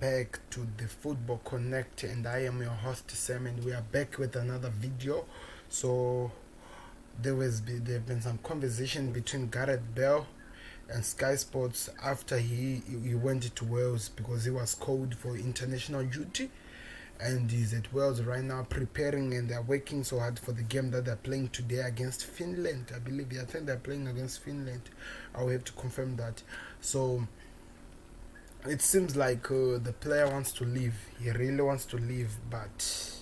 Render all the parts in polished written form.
back to the Football Connect, and I am your host Sam, and we are back with another video. So there have been some conversation between Gareth Bale and Sky Sports after he went to Wales because he was called for international duty, and he's at Wales right now preparing, and they're working so hard for the game that they're playing today against Finland. I think they're playing against Finland. I'll have to confirm that. So it seems like the player wants to leave. He really wants to leave, but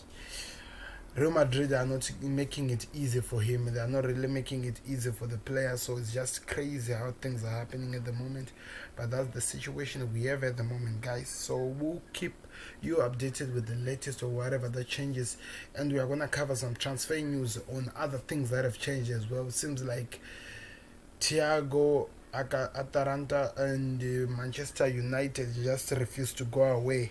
Real Madrid are not making it easy for him. They are not really making it easy for the player. So it's just crazy how things are happening at the moment. But that's the situation we have at the moment, guys. So we'll keep you updated with the latest or whatever that changes. And we are going to cover some transfer news on other things that have changed as well. It seems like Thiago, Atalanta and Manchester United just refused to go away,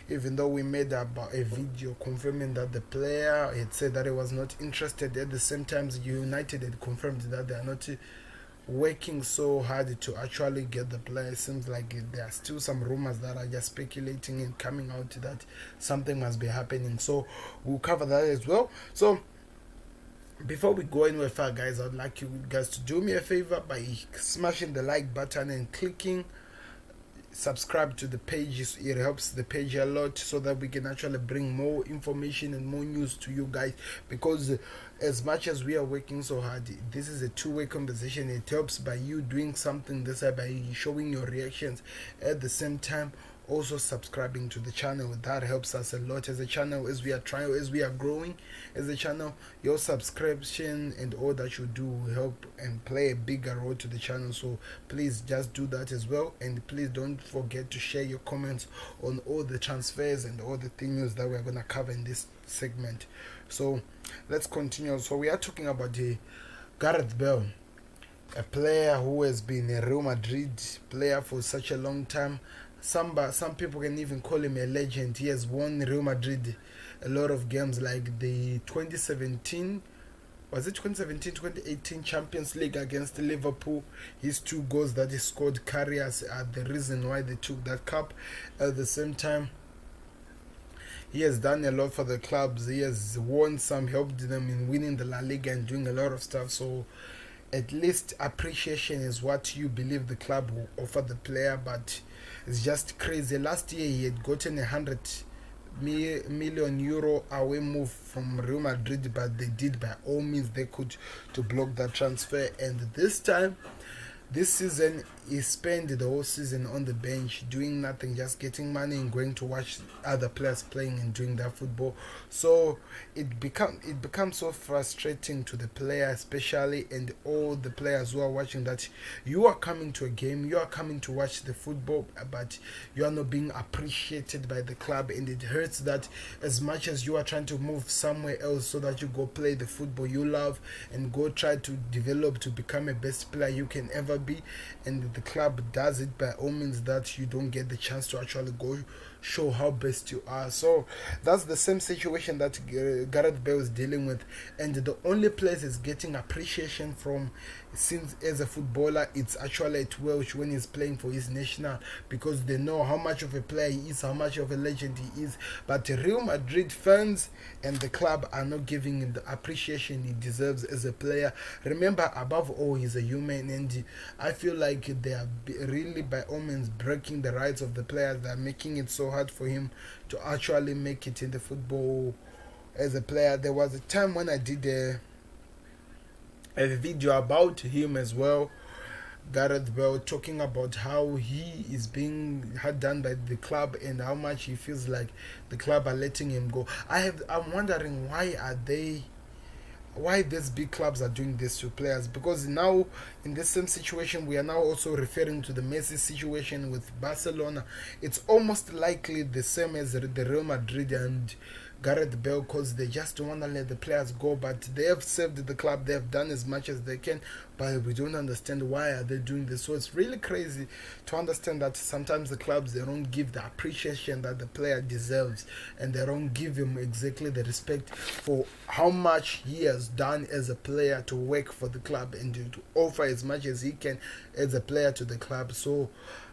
even though we made a video confirming that the player had said that he was not interested. At the same time, United had confirmed that they are not working so hard to actually get the player. It seems like there are still some rumors that are just speculating and coming out that something must be happening, so we'll cover that as well. So before we go anywhere far, guys, I'd like you guys to do me a favor by smashing the like button and clicking subscribe to the page. It helps the page a lot so that we can actually bring more information and more news to you guys, because as much as we are working so hard, this is a two-way conversation. It helps by you doing something this way, by showing your reactions at the same time, also subscribing to the channel. That helps us a lot as a channel, as we are growing as a channel. Your subscription and all that you do will help and play a bigger role to the channel, so please just do that as well. And please don't forget to share your comments on all the transfers and all the things that we're going to cover in this segment. So let's continue. So we are talking about the Gareth Bale, a player who has been a Real Madrid player for such a long time. Some people can even call him a legend. He has won Real Madrid a lot of games, like the 2017 2018 Champions League against Liverpool. His 2 goals that he scored carry us are the reason why they took that cup. At the same time, he has done a lot for the clubs. He has won some, helped them in winning the La Liga and doing a lot of stuff. So at least appreciation is what you believe the club will offer the player. But it's just crazy. Last year he had gotten €100 million away move from Real Madrid, but they did by all means they could to block that transfer. And this season he spent the whole season on the bench doing nothing, just getting money and going to watch other players playing and doing their football. So it becomes so frustrating to the player especially, and all the players who are watching, that you are coming to a game, you are coming to watch the football, but you are not being appreciated by the club. And it hurts that as much as you are trying to move somewhere else so that you go play the football you love and go try to develop to become a best player you can ever be, and the club does it by all means, that you don't get the chance to actually go show how best you are. So that's the same situation that Gareth Bale is dealing with, and the only place is getting appreciation from, since as a footballer, it's actually at Welsh when he's playing for his national, because they know how much of a player he is, how much of a legend he is. But Real Madrid fans and the club are not giving him the appreciation he deserves as a player. Remember, above all, he's a human, and I feel like they are really by all means breaking the rights of the players. They are making it so hard for him to actually make it in the football as a player. There was a time when I did a video about him as well, Gareth Bale, talking about how he is being hard done by the club and how much he feels like the club are letting him go. I'm wondering why these big clubs are doing this to players, because now in the same situation we are now also referring to the Messi situation with Barcelona. It's almost likely the same as the Real Madrid and Gareth Bale, because they just don't want to let the players go, but they have saved the club, they have done as much as they can, but we don't understand why are they doing this. So it's really crazy to understand that sometimes the clubs, they don't give the appreciation that the player deserves, and they don't give him exactly the respect for how much he has done as a player to work for the club and to offer as much as he can as a player to the club. So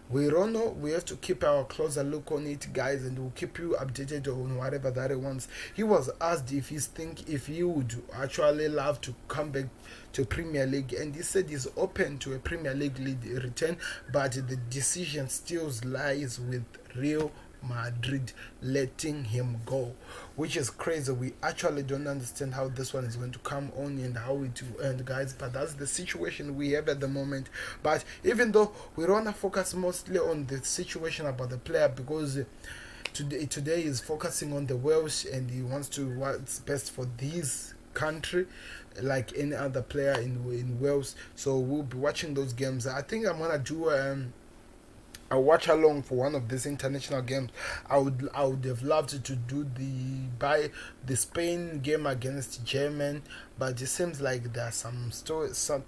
We don't know. We have to keep our closer look on it, guys, and we'll keep you updated on whatever that he wants. He was asked if he would actually love to come back to Premier League, and he said he's open to a Premier League return, but the decision still lies with Real Madrid letting him go, which is crazy. We actually don't understand how this one is going to come on and how it will end, guys, but that's the situation we have at the moment. But even though we don't want to focus mostly on the situation about the player, because today is focusing on the Welsh, and he wants to what's best for this country like any other player in Wales. So we'll be watching those games. I think I'm gonna do a watch along for one of these international games. I would have loved to do the Spain game against Germany, but it seems like there are some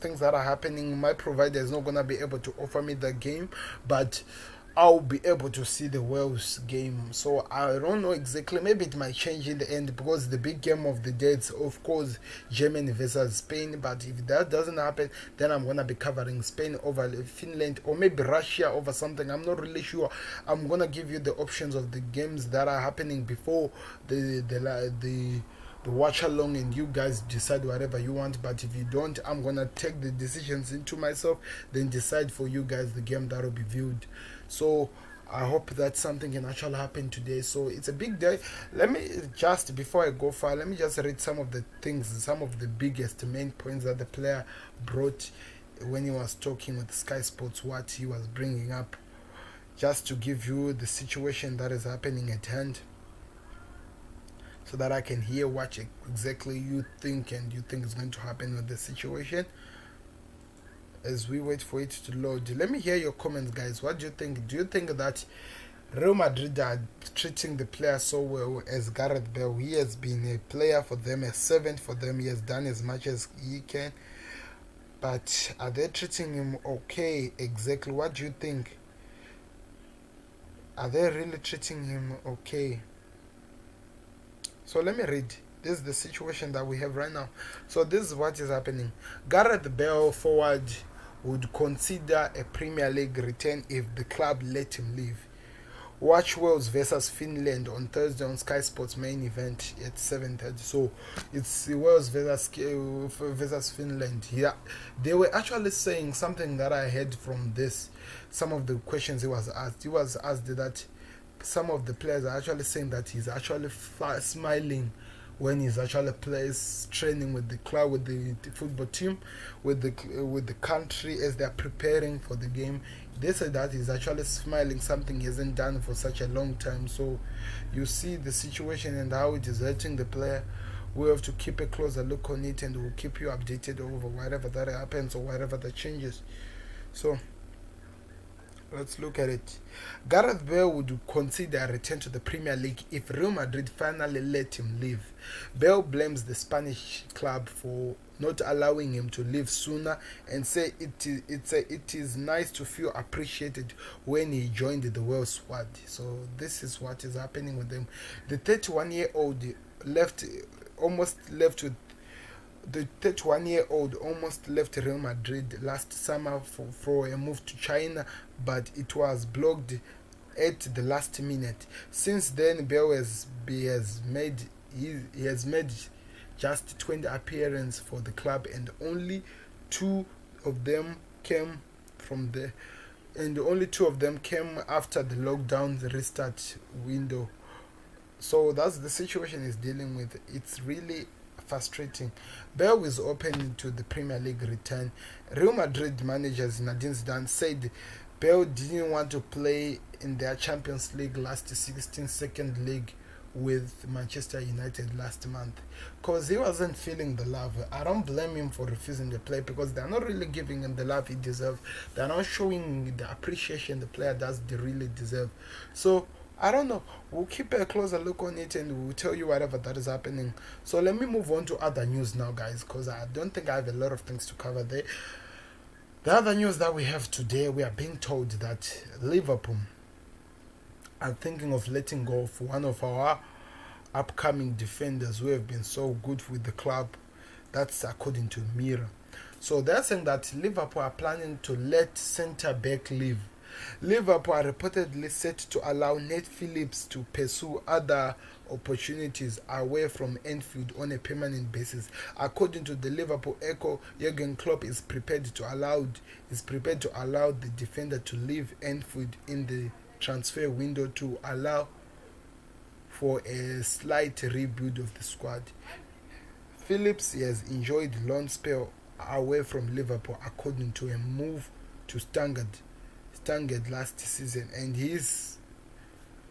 things that are happening. My provider is not gonna be able to offer me the game, but I'll be able to see the Wales game. So I don't know exactly. Maybe it might change in the end, because the big game of the day is, of course, Germany versus Spain. But if that doesn't happen, then I'm gonna be covering Spain over Finland, or maybe Russia over something. I'm not really sure. I'm gonna give you the options of the games that are happening before the watch along, and you guys decide whatever you want. But if you don't, I'm gonna take the decisions into myself, then decide for you guys the game that will be viewed. So I hope that something can actually happen today. So it's a big day. Let me just, before I go far, let me just read some of the things, some of the biggest main points that the player brought when he was talking with Sky Sports, what he was bringing up, just to give you the situation that is happening at hand, so that I can hear what exactly you think and you think is going to happen with the situation. As we wait for it to load, let me hear your comments, guys. What do you think? Do you think that Real Madrid are treating the player so well as Gareth Bale? He has been a player for them, a servant for them. He has done as much as he can, but are they treating him okay? Exactly. What do you think? Are they really treating him okay? So let me read. This is the situation that we have right now. So this is what is happening. Gareth Bale, forward, would consider a Premier League return if the club let him leave. Watch Wales versus Finland on Thursday on Sky Sports main event at 7:30. So it's Wales versus Finland. Yeah, they were actually saying something that I heard from this. Some of the questions he was asked. He was asked that some of the players are actually saying that he's actually smiling when he's actually plays training with the club, with the football team, with the country as they are preparing for the game. They said that he's actually smiling, something he hasn't done for such a long time. So you see the situation and how it is hurting the player. We have to keep a closer look on it, and we'll keep you updated over whatever that happens or whatever that changes. So let's look at it. Gareth Bale would consider a return to the Premier League if Real Madrid finally let him leave. Bale blames the Spanish club for not allowing him to leave sooner, and say it is nice to feel appreciated when he joined the Wales squad. So this is what is happening with him. The 31-year-old almost left Real Madrid last summer for a move to China, but it was blocked at the last minute. Since then, Bale has made just 20 appearances for the club, and only two of them came after the lockdown restart window. So that's the situation he's dealing with. It's really frustrating. Bale is open to the Premier League return. Real Madrid manager Zinedine Zidane said Bale didn't want to play in their Champions League last 16 second league with Manchester United last month, because he wasn't feeling the love. I don't blame him for refusing to play, because they're not really giving him the love he deserves. They're not showing the appreciation the player does really deserve. So I don't know. We'll keep a closer look on it, and we'll tell you whatever that is happening. So let me move on to other news now, guys, because I don't think I have a lot of things to cover there. The other news that we have today, we are being told that Liverpool are thinking of letting go of one of our upcoming defenders who have been so good with the club. That's according to Mirror. So they're saying that Liverpool are planning to let centre back leave Liverpool are reportedly set to allow Nat Phillips to pursue other opportunities away from Anfield on a permanent basis. According to the Liverpool Echo, Jurgen Klopp is prepared to allow the defender to leave Anfield in the transfer window to allow for a slight rebuild of the squad. Phillips has enjoyed loan spell away from Liverpool according to a move to Stangard last season, and his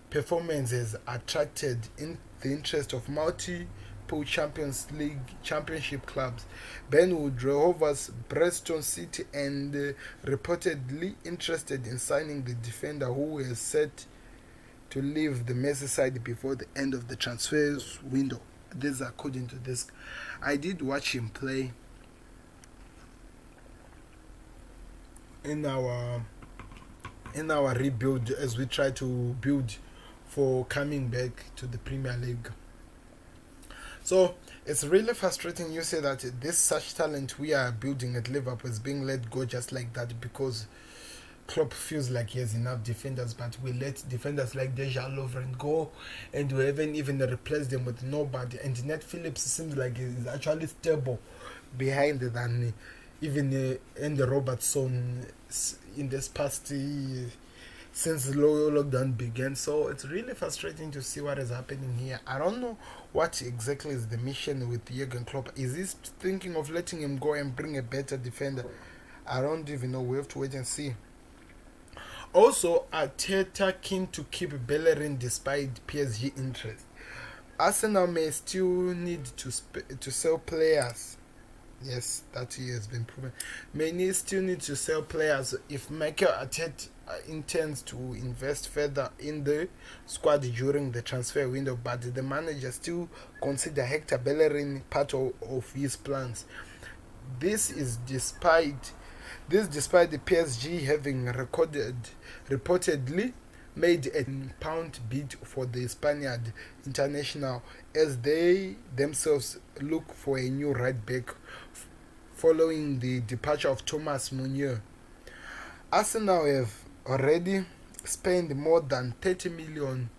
performance has attracted in the interest of multiple Champions League championship clubs. Benwood Rovers, Preston City, and reportedly interested in signing the defender who is set to leave the Merseyside before the end of the transfers window. This is according to this. I did watch him play in our rebuild as we try to build for coming back to the Premier League. So it's really frustrating you say that this such talent we are building at Liverpool is being let go just like that because Klopp feels like he has enough defenders, but we let defenders like Dejan Lovren go and we haven't even replaced them with nobody. And Nat Phillips seems like he's actually stable behind than even Andy Robertson in this past since the lockdown began. So it's really frustrating to see what is happening here. I don't know what exactly is the mission with Jurgen Klopp. Is he thinking of letting him go and bring a better defender? I don't even know. We have to wait and see. Also, Arteta keen to keep Bellerin despite PSG interest. Arsenal may still need to sell players. Yes, that he has been proven. May still need to sell players if Mikel Arteta intends to invest further in the squad during the transfer window, but the manager still consider Hector Bellerin part of his plans. This despite the PSG having reportedly made a pound bid for the Spaniard international as they themselves look for a new right back following the departure of Thomas Meunier. Arsenal have already spent more than 30 million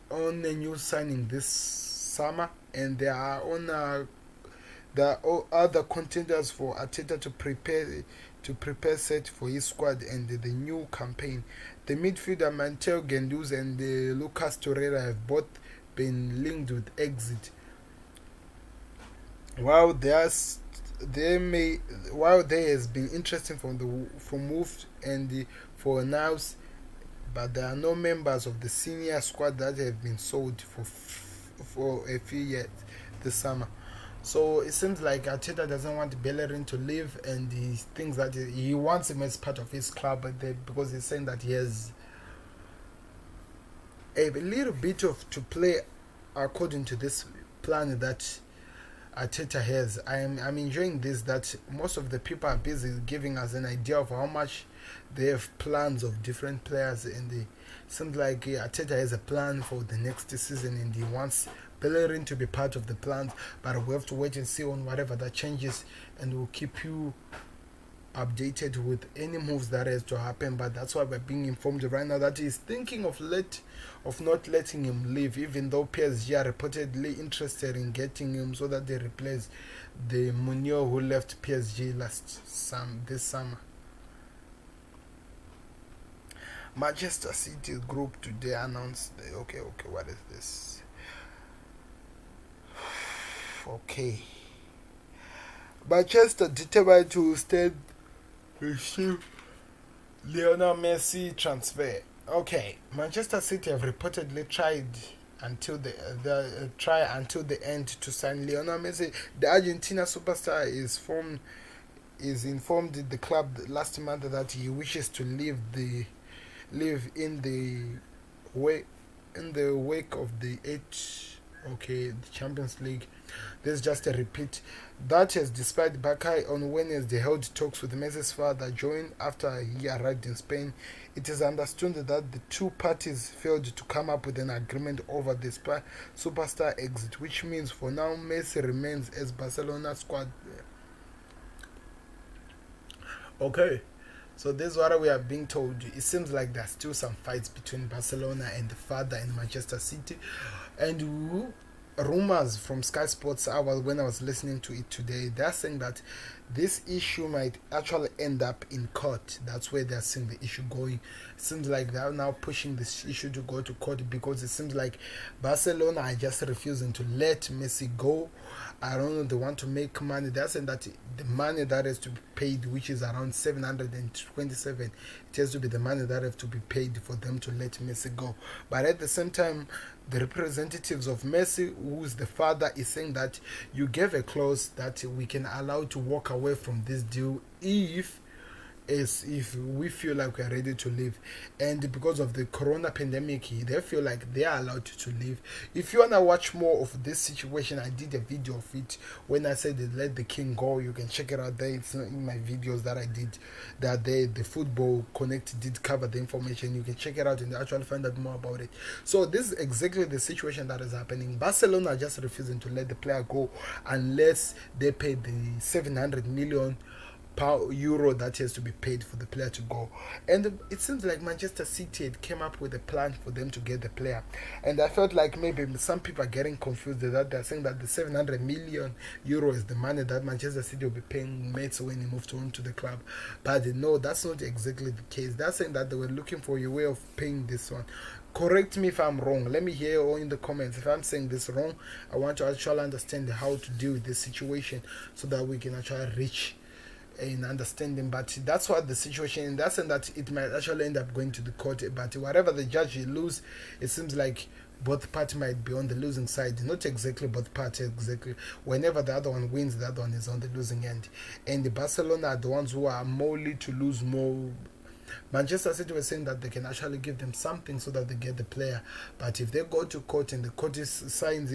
on a new signing this summer, and there are other contenders for Arteta to prepare set for his squad and the new campaign. The midfielder Matteo Guendouzi and Lucas Torreira have both been linked with exit. While there has been interesting from moves and for nows, but there are no members of the senior squad that have been sold for a few years this summer. So it seems like Arteta doesn't want Bellerin to leave, and he thinks that he wants him as part of his club, because he's saying that he has a little bit to play according to this plan that Arteta has. I'm enjoying this, that most of the people are busy giving us an idea of how much they have plans of different players, and it seems like Arteta has a plan for the next season and he wants Bellerin to be part of the plans, but we have to wait and see on whatever that changes, and we'll keep you updated with any moves that has to happen. But that's why we're being informed right now that he's thinking of not letting him leave, even though PSG are reportedly interested in getting him so that they replace the Meunier who left PSG this summer. Manchester City group today announced what is this? Okay. Manchester determined to stand receive Lionel Messi transfer. Okay, Manchester City have reportedly tried until the end to sign Lionel Messi. The Argentina superstar is informed the club last month that he wishes to live in the wake of the Champions League. This is just a repeat. That is despite Barca on Wednesday held talks with Messi's father Joan after he arrived in Spain. It is understood that the two parties failed to come up with an agreement over the superstar exit, which means for now Messi remains as Barcelona squad. Okay, So this is what we are being told. It seems like there's still some fights between Barcelona and the father and Manchester City. And rumors from Sky Sports, when I was listening to it today, they're saying that this issue might actually end up in court. That's where they're seeing the issue going. It seems like they're now pushing this issue to go to court because it seems like Barcelona are just refusing to let Messi go. I don't know, they want to make money. They're saying that the money that has to be paid, which is around 727, it has to be the money that have to be paid for them to let Messi go. But at the same time, the representatives of Messi, who's the father, is saying that you gave a clause that we can allow to walk away from this deal if we feel like we are ready to leave. And because of the corona pandemic, they feel like they are allowed to leave. If you want to watch more of this situation, I did a video of it when I said they let the king go. You can check it out there. It's not in my videos that I did that day. The Football Connect did cover the information. You can check it out and actually find out more about it. So this is exactly the situation that is happening. Barcelona are just refusing to let the player go unless they pay the 700 million euro that has to be paid for the player to go. And it seems like Manchester City had came up with a plan for them to get the player. And I felt like maybe some people are getting confused that they're saying that the 700 million euro is the money that Manchester City will be paying Messi when he moved on to the club. But no, that's not exactly the case. They're saying that they were looking for a way of paying this one. Correct me if I'm wrong. Let me hear all in the comments. If I'm saying this wrong, I want to actually understand how to deal with this situation so that we can actually reach in understanding. But that's what the situation is. That's and that it might actually end up going to the court. But whatever the judge lose, it seems like both parties might be on the losing side. Not exactly both parties exactly. Whenever the other one wins, the other one is on the losing end. And the Barcelona are the ones who are morely to lose more. Manchester City was saying that they can actually give them something so that they get the player. But if they go to court and the court signs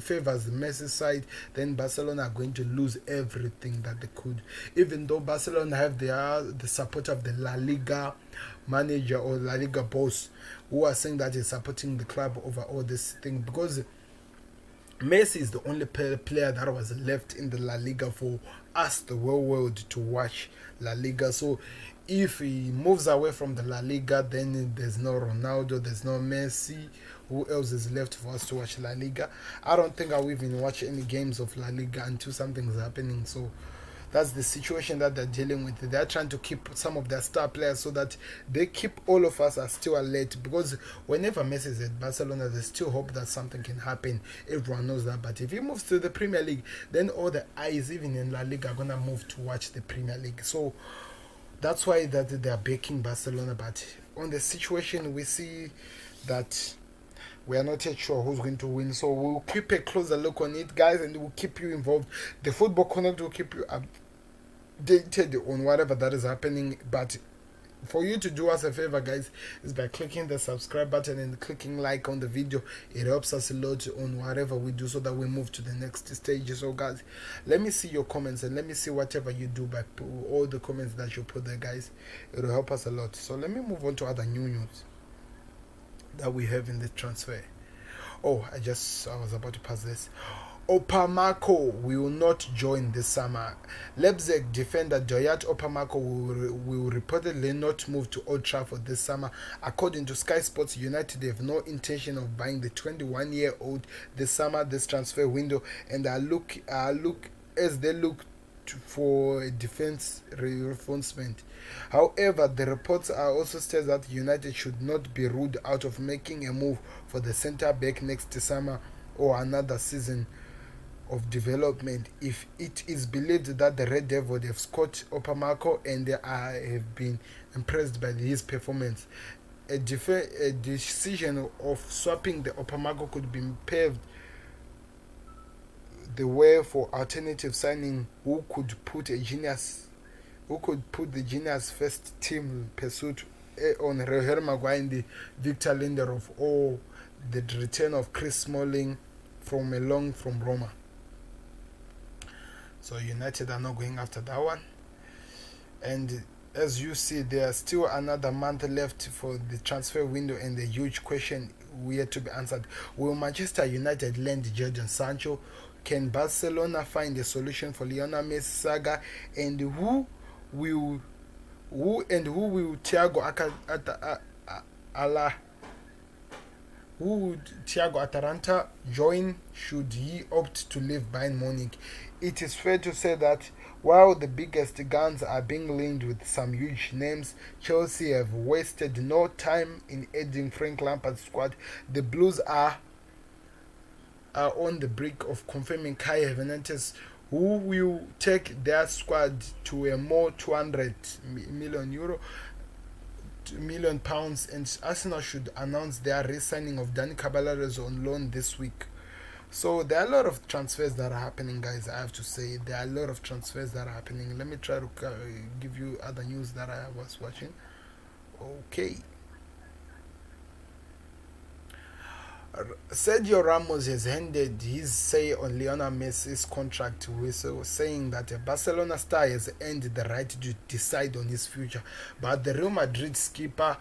favors the Messi side, then Barcelona are going to lose everything that they could. Even though Barcelona have the support of the La Liga manager or La Liga boss, who are saying that he's supporting the club over all this thing, because Messi is the only player that was left in the La Liga for us, the whole world, to watch La Liga. So if he moves away from the La Liga, then there's no Ronaldo, there's no Messi. Who else is left for us to watch La Liga? I don't think I'll even watch any games of La Liga until something's happening. So that's the situation that they're dealing with. They're trying to keep some of their star players so that they keep all of us as still alert, because whenever Messi is at Barcelona, there's still hope that something can happen. Everyone knows that. But if he moves to the Premier League, then all the eyes, even in La Liga, are going to move to watch the Premier League. So that's why that they are backing Barcelona. But on the situation, we see that we are not yet sure who's going to win. So we'll keep a closer look on it, guys, and we'll keep you involved. The Football Connect will keep you updated on whatever that is happening. But for you to do us a favor, guys, is by clicking the subscribe button and clicking like on the video. It helps us a lot on whatever we do so that we move to the next stage. So guys, let me see your comments and let me see whatever you do by all the comments that you put there, guys. It will help us a lot. So let me move on to other new news that we have in the transfer. Oh, I was about to pass this. Opamako will not join this summer. Leipzig defender Dayot Opamako will reportedly not move to Old Trafford this summer. According to Sky Sports, United have no intention of buying the 21-year-old this summer, this transfer window, and look for a defense reinforcement. However, the reports also says that United should not be ruled out of making a move for the centre back next summer or another season of development if it is believed that the Red Devils have scored Opamako and they have been impressed by his performance. A decision of swapping the Opamako could be paved the way for alternative signing who could put the genius first team pursuit on Harry Maguire and Victor Lindelof, or the return of Chris Smalling from a loan from Roma. So United are not going after that one. And as you see, there's still another month left for the transfer window, and the huge question yet to be answered. Will Manchester United lend Jadon Sancho? Can Barcelona find a solution for Lionel Messi saga? And who Who will Ala who would Thiago Atalanta join should he opt to leave Bayern Munich? It is fair to say that while the biggest guns are being linked with some huge names, Chelsea have wasted no time in adding Frank Lampard's squad. The Blues are on the brink of confirming Kai Havertz, who will take their squad to a more 200 million euro million pounds, and Arsenal should announce their re-signing of Dani Ceballos on loan this week. So there are a lot of transfers that are happening, guys. I have to say there are a lot of transfers that are happening. Let me try to give you other news that I was watching. Okay. Sergio Ramos has handed his say on Lionel Messi's contract, saying that a Barcelona star has earned the right to decide on his future. But the Real Madrid skipper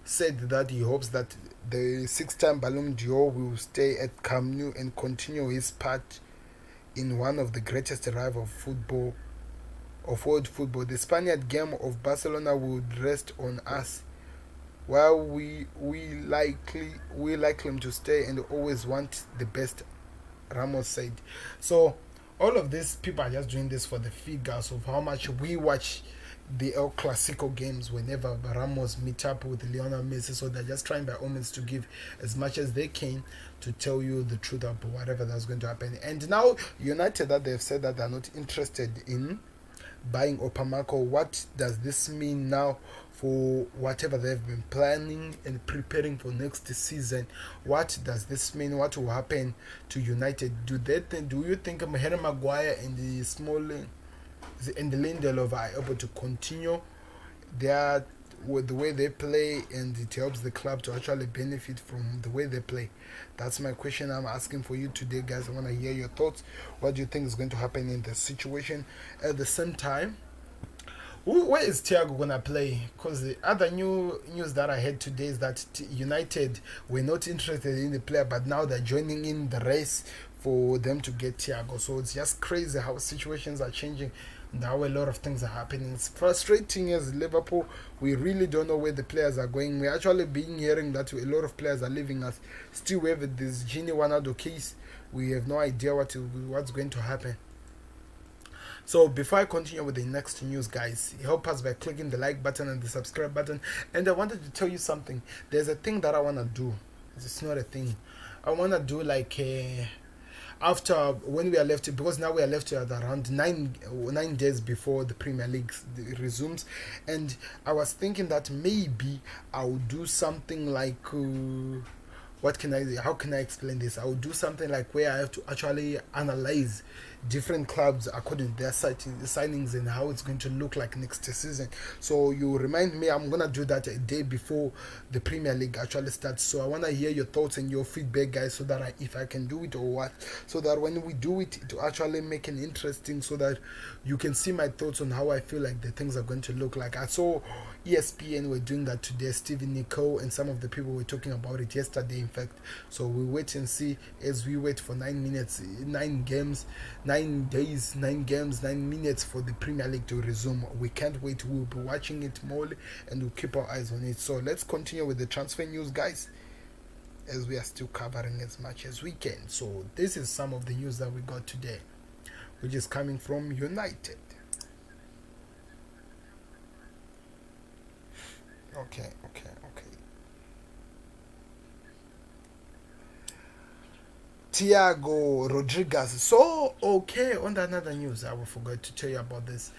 said that he hopes that the six-time Ballon d'Or will stay at Camp Nou and continue his part in one of the greatest rivals of world football. The Spaniard game of Barcelona would rest on us, while we like him to stay and always want the best, Ramos said. So all of these people are just doing this for the figures of how much we watch the El Clasico games whenever Ramos meet up with Lionel Messi. So they're just trying by all means to give as much as they can to tell you the truth about whatever that's going to happen. And now United, that they've said that they're not interested in buying Opamako. What does this mean now for whatever they've been planning and preparing for next season? What does this mean? What will happen to United? Do you think Harry Maguire and the Smalling and the Lindelof are able to continue with the way they play, and it helps the club to actually benefit from the way they play? That's my question I'm asking for you today, guys. I want to hear your thoughts. What do you think is going to happen in this situation? At the same time, where is Thiago gonna play? Because the other news that I heard today is that United were not interested in the player, but now they're joining in the race for them to get Thiago. So it's just crazy how situations are changing. Now a lot of things are happening. It's frustrating as Liverpool. We really don't know where the players are going. We're actually being hearing that a lot of players are leaving us. Still, we have this Gini Wanado case. We have no idea what's going to happen. So before I continue with the next news, guys, help us by clicking the like button and the subscribe button. And I wanted to tell you something. There's a thing that I want to do. It's not a thing. I want to do like after when we are left, because now we are left at around 9 days before the Premier League resumes, and I was thinking that maybe I would do something like how can I explain this? I would do something like where I have to actually analyze different clubs according to their signings and how it's going to look like next season. So you remind me, I'm gonna do that a day before the Premier League actually starts. So I want to hear your thoughts and your feedback, guys, so that if I can do it or what, so that when we do it, it will actually make it interesting, so that you can see my thoughts on how I feel like the things are going to look like. I saw ESPN were doing that today. Stephen Nicole and some of the people were talking about it yesterday, in fact. So we wait and see as we wait for 9 minutes, 9 games, 9 days, 9 games, 9 minutes for the Premier League to resume. We can't wait. We'll be watching it more and we'll keep our eyes on it. So let's continue with the transfer news, guys, as we are still covering as much as we can. So this is some of the news that we got today, which is coming from United. Okay. Thiago Rodriguez. So, on another news, I will forget to tell you about this.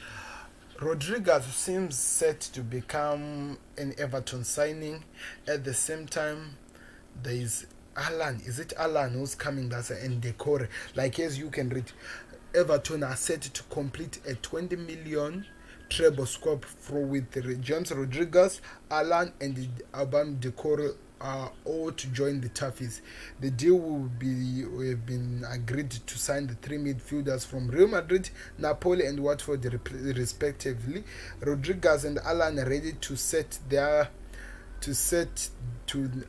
Rodriguez seems set to become an Everton signing. At the same time, there is Alan. Is it Alan who's coming? That's an Decore. Like, as you can read, Everton are set to complete a 20 million treble swap with James Rodriguez, Alan, and Alban Decore are all to join the Toffees. The deal will have been agreed to sign the 3 midfielders from Real Madrid, Napoli, and Watford respectively. Rodriguez and Alan are ready to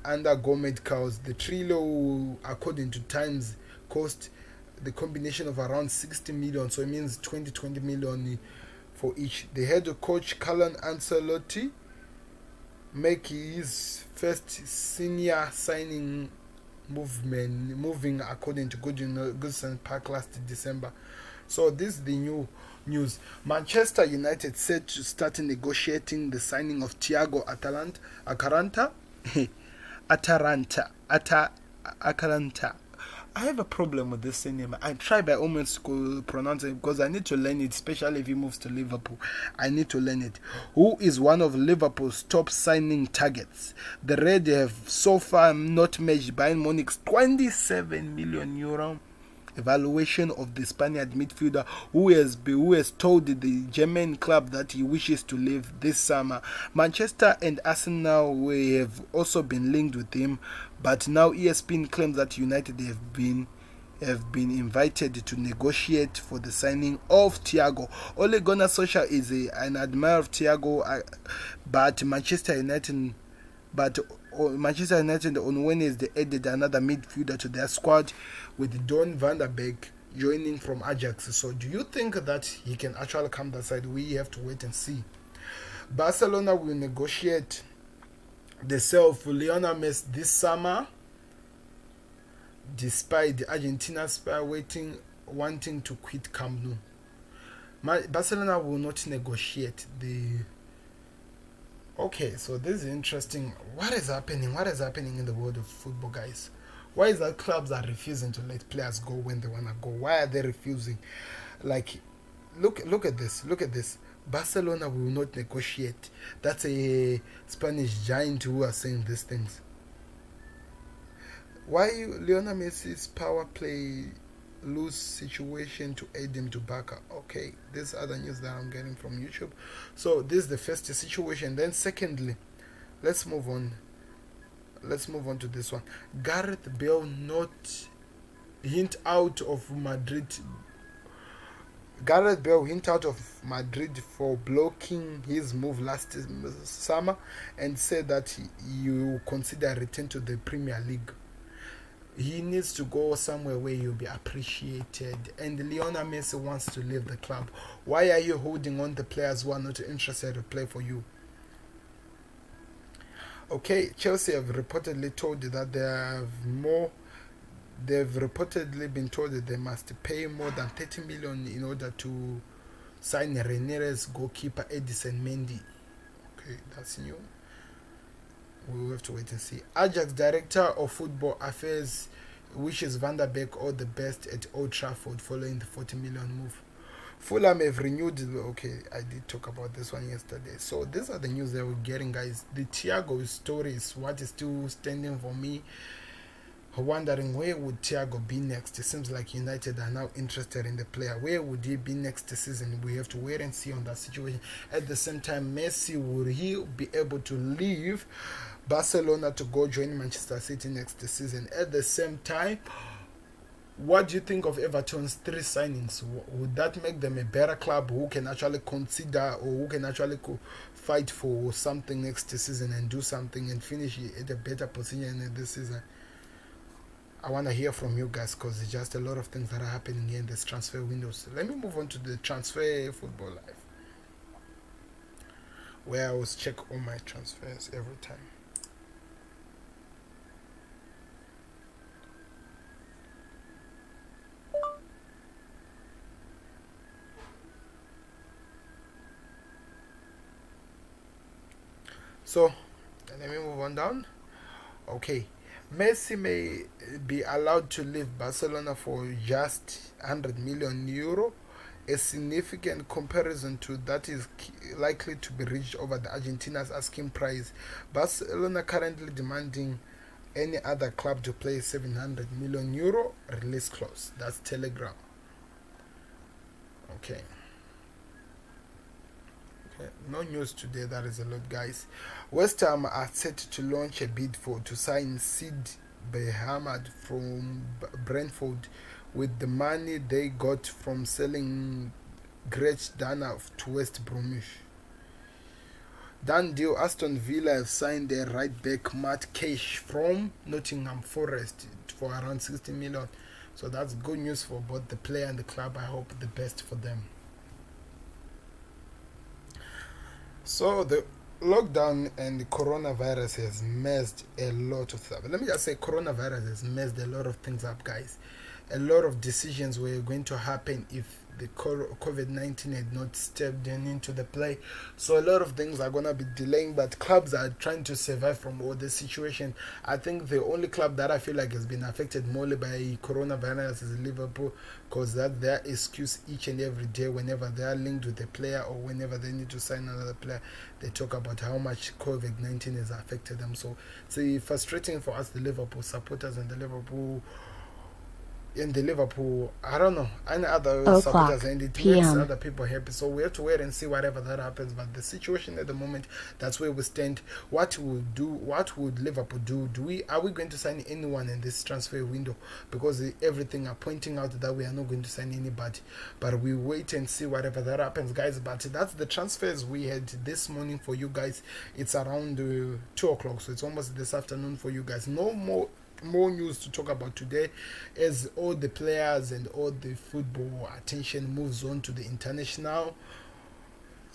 undergo medicals. The trio, according to Times, cost the combination of around 60 million, so it means 20 million for each. The head coach Carlo Ancelotti make his first senior signing moving according to Goodison Park last December. So this is the new news. Manchester United said to start negotiating the signing of Thiago Atalanta. Atalanta. I have a problem with this name. I try by all means to pronounce it because I need to learn it, especially if he moves to Liverpool. I need to learn it. Who is one of Liverpool's top signing targets? The Red have so far not matched Bayern Munich's €27 million evaluation of the Spaniard midfielder who has told the German club that he wishes to leave this summer. Manchester and Arsenal have also been linked with him, but now ESPN claims that United have been invited to negotiate for the signing of Thiago. Ole Gunnar Solskjaer is an admirer of Thiago, but Manchester United on Wednesday added another midfielder to their squad with Don van der Beek joining from Ajax. So do you think that he can actually come that side? We have to wait and see. Barcelona will negotiate the sale for Lionel Messi this summer, despite the Argentina star wanting to quit Camp Nou. Barcelona will not negotiate the... Okay, so this is interesting. What is happening? What is happening in the world of football, guys? Why is that clubs are refusing to let players go when they wanna go? Why are they refusing? Like, look at this. Look at this. Barcelona will not negotiate. That's a Spanish giant who are saying these things. Why Lionel Messi's power play lose situation to aid him to Barca? Okay, this other news that I'm getting from YouTube. So this is the first situation. Then secondly, let's move on to this one. Gareth Bale not hint out of Madrid. Gareth Bale hint out of Madrid for blocking his move last summer and said that he will consider return to the Premier League. He needs to go somewhere where he'll be appreciated. And Lionel Messi wants to leave the club. Why are you holding on the players who are not interested to play for you? Okay, Chelsea have reportedly told that they've reportedly been told that they must pay more than 30 million in order to sign Ranieri's goalkeeper Edison Mendy. Okay, that's new. We'll have to wait and see. Ajax director of football affairs wishes Van der Beek all the best at Old Trafford following the 40 million move. Fulham have renewed. Okay, I did talk about this one yesterday. So these are the news that we're getting, guys. The Thiago story is what is still standing for me. Wondering where would Thiago be next. It seems like United are now interested in the player. Where would he be next season? We have to wait and see on that situation. At the same time, Messi, would he be able to leave Barcelona to go join Manchester City next season? At the same time, what do you think of Everton's 3 signings? Would that make them a better club who can actually consider or who can actually fight for something next season and do something and finish at a better position this season? I want to hear from you guys because there's just a lot of things that are happening here in this transfer windows. Let me move on to the transfer football live, where I always check all my transfers every time. So let me move on down. Okay, Messi may be allowed to leave Barcelona for just €100 million, a significant comparison to that is likely to be reached over the Argentina's asking price. Barcelona currently demanding any other club to play €700 million release clause. That's Telegram. Okay. No news today. That is a lot, guys. West Ham are set to launch a bid to sign Sid Behamad from Brentford with the money they got from selling Gretsch Dana to West Bromwich. Done deal. Aston Villa have signed their right back Matt Cash from Nottingham Forest for around 60 million. So that's good news for both the player and the club. I hope the best for them. So the lockdown and the coronavirus has messed a lot of stuff. Let me just say, coronavirus has messed a lot of things up, guys. A lot of decisions were going to happen if the COVID-19 had not stepped in into the play. So a lot of things are gonna be delaying, but clubs are trying to survive from all this situation. I think the only club that I feel like has been affected more by coronavirus is Liverpool, because that's their excuse each and every day whenever they are linked with a player or whenever they need to sign another player. They talk about how much COVID-19 has affected them. So it's frustrating for us, the Liverpool supporters and the Liverpool, I don't know, and other supporters, and it makes other people happy. So we have to wait and see whatever that happens. But the situation at the moment, that's where we stand. What would Liverpool do? Are we going to sign anyone in this transfer window? Because everything are pointing out that we are not going to sign anybody. But we wait and see whatever that happens, guys. But that's the transfers we had this morning for you guys. It's around 2 o'clock, so it's almost this afternoon for you guys. No more news to talk about today, as all the players and all the football attention moves on to the international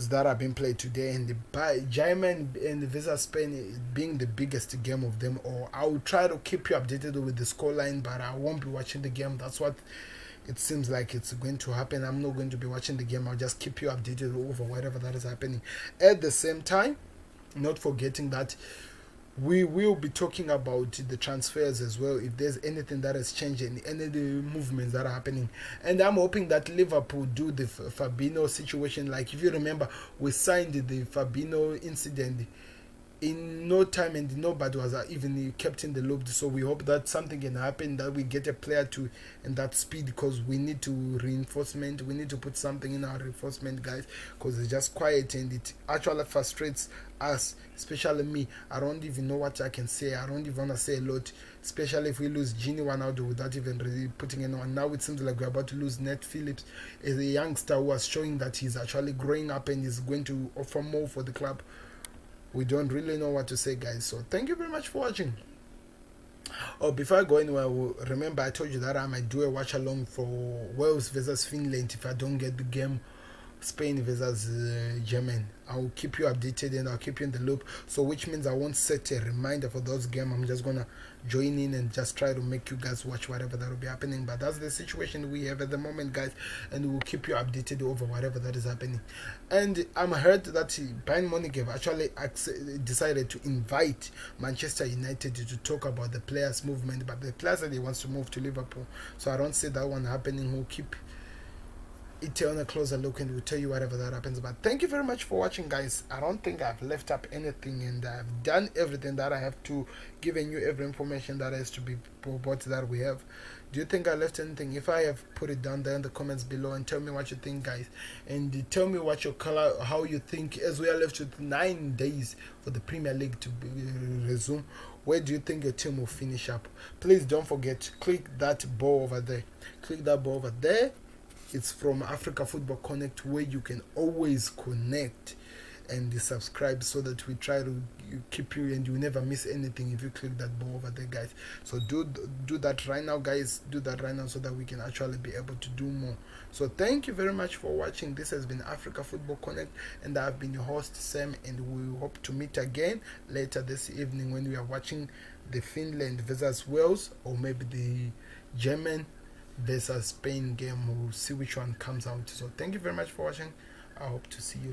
that have been played today, and the German and Visa Spain being the biggest game of them all. I will try to keep you updated with the scoreline, but I won't be watching the game. That's what it seems like it's going to happen. I'm not going to be watching the game. I'll just keep you updated over whatever that is happening. At the same time, not forgetting that we will be talking about the transfers as well, if there's anything that has changed and any of the movements that are happening. And I'm hoping that Liverpool do the Fabinho situation. Like, if you remember, we signed the Fabinho incident in no time and nobody was even kept in the loop. So we hope that something can happen, that we get a player to in that speed, because we need to reinforcement. We need to put something in our reinforcement, guys, because it's just quiet and it actually frustrates us, especially me. I don't even know what I can say. I don't even want to say a lot, especially if we lose Gini one out without even really putting anyone. Now it seems like we're about to lose Ned Phillips, as a youngster who was showing that he's actually growing up and is going to offer more for the club. We don't really know what to say, guys. So thank you very much for watching. Oh, before I go anywhere, remember I told you that I might do a watch along for Wales versus Finland if I don't get the game. Spain versus German. I'll keep you updated and I'll keep you in the loop. So which means I won't set a reminder for those games. I'm just gonna join in and just try to make you guys watch whatever that will be happening. But that's the situation we have at the moment, guys, and we'll keep you updated over whatever that is happening. And I'm heard that Bayern Munich have actually decided to invite Manchester United to talk about the players' movement, but the player said he wants to move to Liverpool. So I don't see that one happening. We'll keep it on a closer look and we'll tell you whatever that happens. But thank you very much for watching, guys. I don't think I've left up anything, and I've done everything that I have to, giving you every information that has to be brought that we have. Do you think I left anything? If I have, put it down there in the comments below and tell me what you think, guys, and tell me what your color, how you think, as we are left with 9 days for the Premier League to resume. Where do you think your team will finish up? Please don't forget, click that ball over there. Click that ball over there. It's from Africa Football Connect, where you can always connect and subscribe, so that we try to keep you and you never miss anything if you click that ball over there, guys. So do that right now, guys. Do that right now so that we can actually be able to do more. So thank you very much for watching. This has been Africa Football Connect, and I've been your host, Sam, and we hope to meet again later this evening when we are watching the Finland versus Wales, or maybe the German versus Spain game. We'll see which one comes out. So thank you very much for watching. I hope to see you later.